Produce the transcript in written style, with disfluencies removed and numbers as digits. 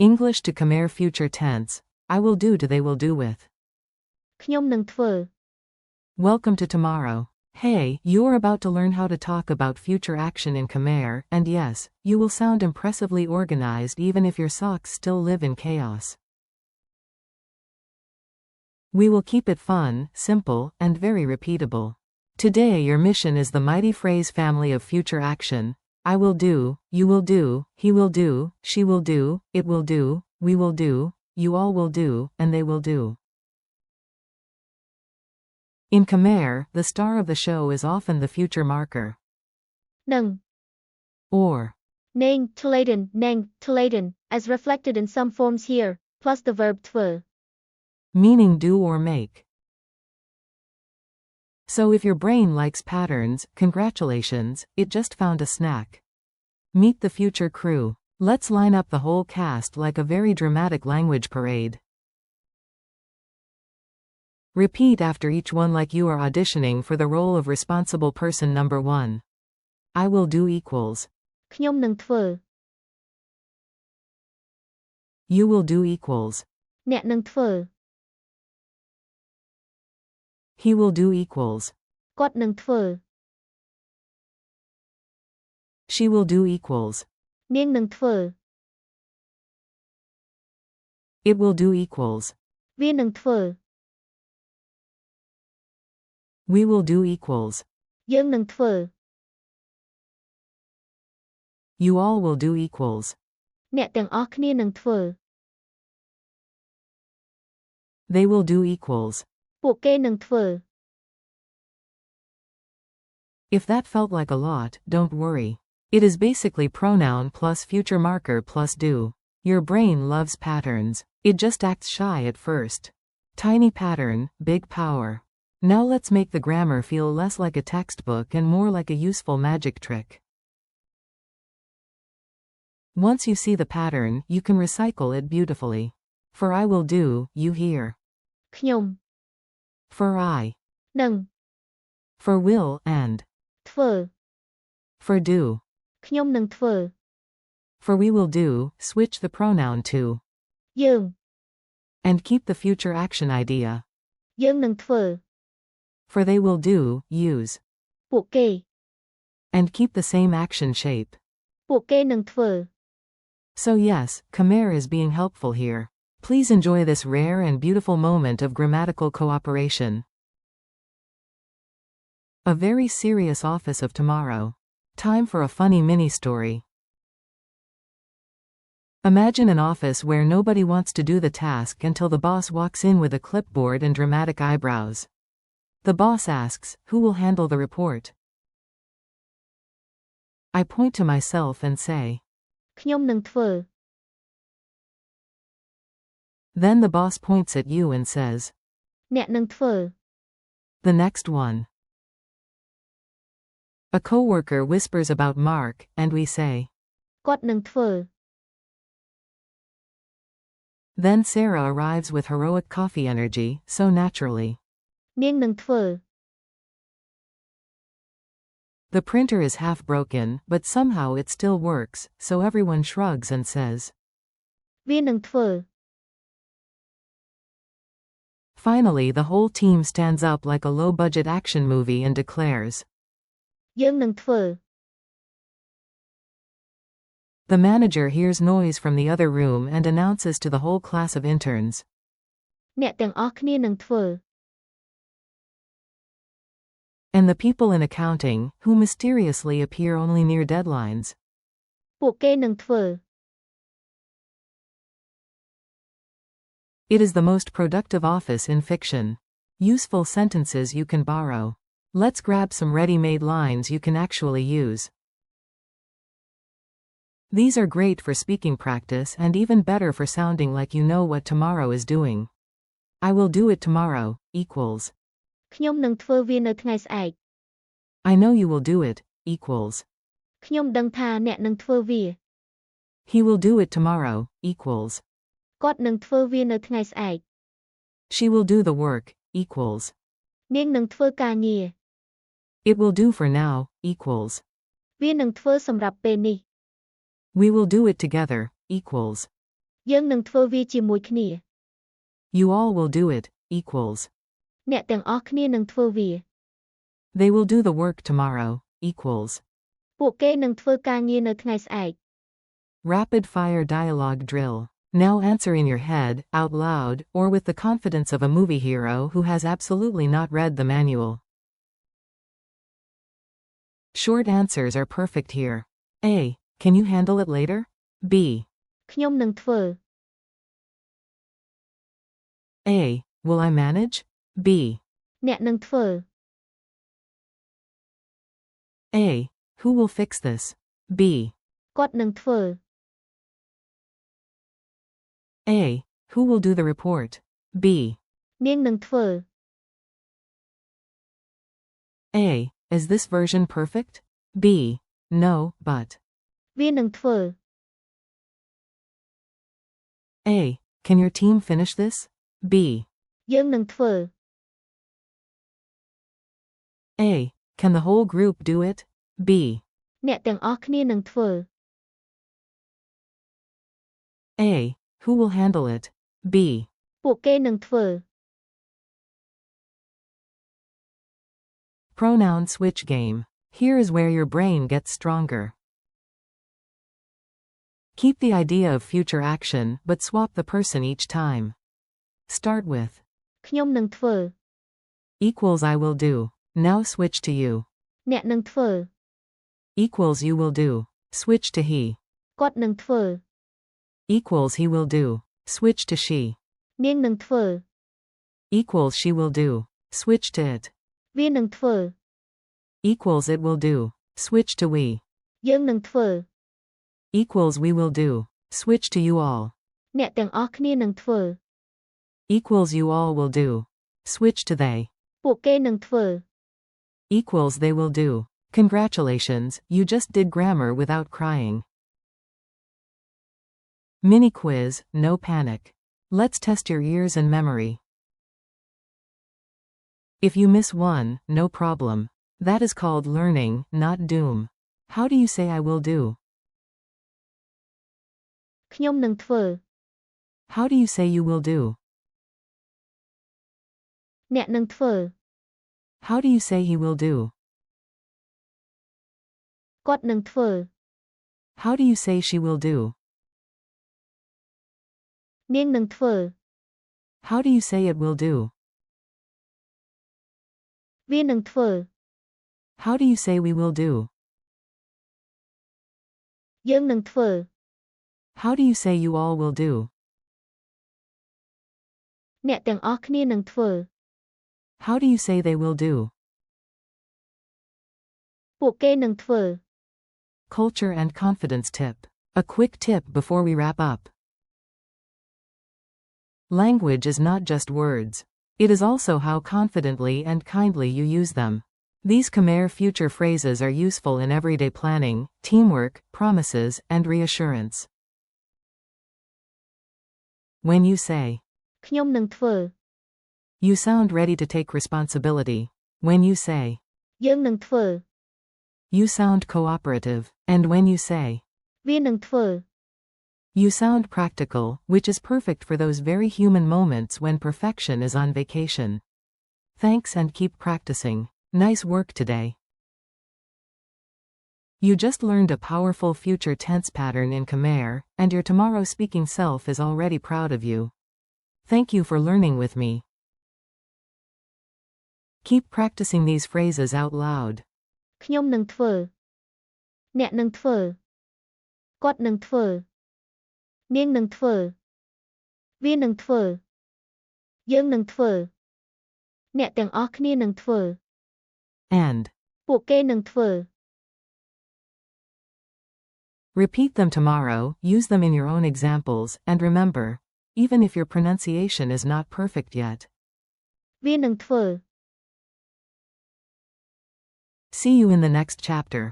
English to Khmer future tense. I will do to they will do with. ខ្ញុំនឹងធ្វើ Welcome to tomorrow. Hey, you're about to learn how to talk about future action in Khmer, and yes, you will sound impressively organized even if your socks still live in chaos. We will keep it fun, simple, and very repeatable. Today your mission is the mighty phrase family of future action. I will do, you will do, he will do, she will do, it will do, we will do, you all will do, and they will do. In Khmer, the star of the show is often the future marker. នឹង Or. Nang Ch.13 as reflected in some forms here, plus the verb ធ្វើ Meaning do or make. So if your brain likes patterns, congratulations, it just found a snack. Meet the future crew. Let's line up the whole cast like a very dramatic language parade. Repeat after each one like you are auditioning for the role of responsible person number 1. I will do equals. ខ្ញុំនឹងធ្វើ You will do equals. អ្នកនឹងធ្វើ He will do equals. គាត់នឹងធ្វើ She will do equals. នាងនឹងធ្វើ It will do equals. វានឹងធ្វើ We will do equals. យើងនឹងធ្វើ You all will do equals. អ្នកទាំងអស់គ្នានឹងធ្វើ They will do equals. ពួកគេនឹងធ្វើ If that felt like a lot, don't worry. It is basically pronoun plus future marker plus do. Your brain loves patterns. It just acts shy at first. Tiny pattern, big power. Now let's make the grammar feel less like a textbook and more like a useful magic trick. Once you see the pattern, you can recycle it beautifully. For I will do, you hear. ខ្ញុំ For I. នឹង For will, and. ធ្វើ For do. ខ្ញុំនឹងធ្វើ For we will do, switch the pronoun to. យើង And keep the future action idea. យើងនឹងធ្វើ For they will do, use. ពួកគេ And keep the same action shape. ពួកគេនឹងធ្វើ So yes, Khmer is being helpful here. Please enjoy this rare and beautiful moment of grammatical cooperation. A very serious office of tomorrow. Time for a funny mini-story. Imagine an office where nobody wants to do the task until the boss walks in with a clipboard and dramatic eyebrows. The boss asks, who will handle the report? I point to myself and say. ខ្ញុំនឹងធ្វើ Then the boss points at you and says. អ្នកនឹងធ្វើ The next one. A coworker whispers about Mark, and we say. គាត់នឹងធ្វើ Then Sarah arrives with heroic coffee energy, so naturally. នាងនឹងធ្វើ The printer is half broken, but somehow it still works, so everyone shrugs and says. វានឹងធ្វើ Finally, the whole team stands up like a low-budget action movie and declares. យើងនឹងធ្វើ The manager hears noise from the other room and announces to the whole class of interns. អ្នកទាំងអស់គ្នានឹងធ្វើ And the people in accounting, who mysteriously appear only near deadlines. ពួកគេនឹងធ្វើ It is the most productive office in fiction. Useful sentences you can borrow. Let's grab some ready-made lines you can actually use. These are great for speaking practice and even better for sounding like you know what tomorrow is doing. I will do it tomorrow, equals. ខ្ញុំនឹងធ្វើវានៅថ្ងៃស្អែក I know you will do it, equals. ខ្ញុំដឹងថាអ្នកនឹងធ្វើវា He will do it tomorrow, equals. គាត់នឹងធ្វើវានៅថ្ងៃស្អែក She will do the work, equals. នាងនឹងធ្វើការងារ It will do for now, equals. វានឹងធ្វើសម្រាប់ពេលនេះ We will do it together, equals. យើងនឹងធ្វើវាជាមួយគ្នា You all will do it, equals. អ្នកទាំងអស់គ្នានឹងធ្វើវា They will do the work tomorrow, equals. ពួកគេនឹងធ្វើការងារនៅថ្ងៃស្អែក Rapid fire dialogue drill. Now answer in your head, out loud, or with the confidence of a movie hero who has absolutely not read the manual. Short answers are perfect here. A. Can you handle it later? B. ខ្ញុំនឹងធ្វើ A. Will I manage? B. អ្នកនឹងធ្វើ A. Who will fix this? B. គាត់នឹងធ្វើ A. Who will do the report? B. នាងនឹងធ្វើ A. Is this version perfect? B. No, but. វានឹងធ្វើ A. Can your team finish this? B. យើងនឹងធ្វើ A. Can the whole group do it? B. អ្នកទាំងអស់គ្នានឹងធ្វើ A. Who will handle it? B. ពួកគេនឹងធ្វើ Pronoun switch game. Here is where your brain gets stronger. Keep the idea of future action, but swap the person each time. Start with ខ្ញុំនឹងធ្វើ equals I will do. Now switch to you. អ្នកនឹងធ្វើ Equals you will do. Switch to he. គាត់នឹងធ្វើ Equals he will do. Switch to she. នាងនឹងធ្វើ Equals she will do. Switch to it. វានឹងធ្វើ Equals it will do. Switch to we. យើងនឹងធ្វើ Equals we will do. Switch to you all. អ្នកទាំងអស់គ្នានឹងធ្វើ Equals you all will do. Switch to they. ពួកគេនឹងធ្វើ Equals they will do. Congratulations, you just did grammar without crying. Mini quiz, no panic. Let's test your ears and memory. If you miss one, no problem. That is called learning, not doom. How do you say I will do? ខ្ញុំនឹងធ្វើ How do you say you will do? អ្នកនឹងធ្វើ How do you say he will do? គាត់នឹងធ្វើ How do you say she will do? នាងនឹងធ្វើ How do you say it will do? វានឹងធ្វើ How do you say we will do? យើងនឹងធ្វើ How do you say you all will do? អ្នកទាំងអស់គ្នានឹងធ្វើ How do you say they will do? ពួកគេនឹងធ្វើ Culture and confidence tip. A quick tip before we wrap up. Language is not just words. It is also how confidently and kindly you use them. These Khmer future phrases are useful in everyday planning, teamwork, promises, and reassurance. When you say, ខ្ញុំនឹងធ្វើ you sound ready to take responsibility. When you say, យើងនឹងធ្វើ you sound cooperative. And when you say, វានឹងធ្វើ you sound practical, which is perfect for those very human moments when perfection is on vacation. Thanks and keep practicing. Nice work today. You just learned a powerful future tense pattern in Khmer, and your tomorrow speaking self is already proud of you. Thank you for learning with me. Keep practicing these phrases out loud. ខ្ញុំនឹងធ្វើ អ្នកនឹងធ្វើ គាត់នឹងធ្វើ នាងនឹងធ្វើ វានឹងធ្វើ យើងនឹងធ្វើ អ្នកទាំងអស់គ្នានឹងធ្វើ And ពួកគេនឹងធ្វើ repeat them tomorrow, use them in your own examples, and remember, even if your pronunciation is not perfect yet. វានឹងធ្វើ See you in the next chapter.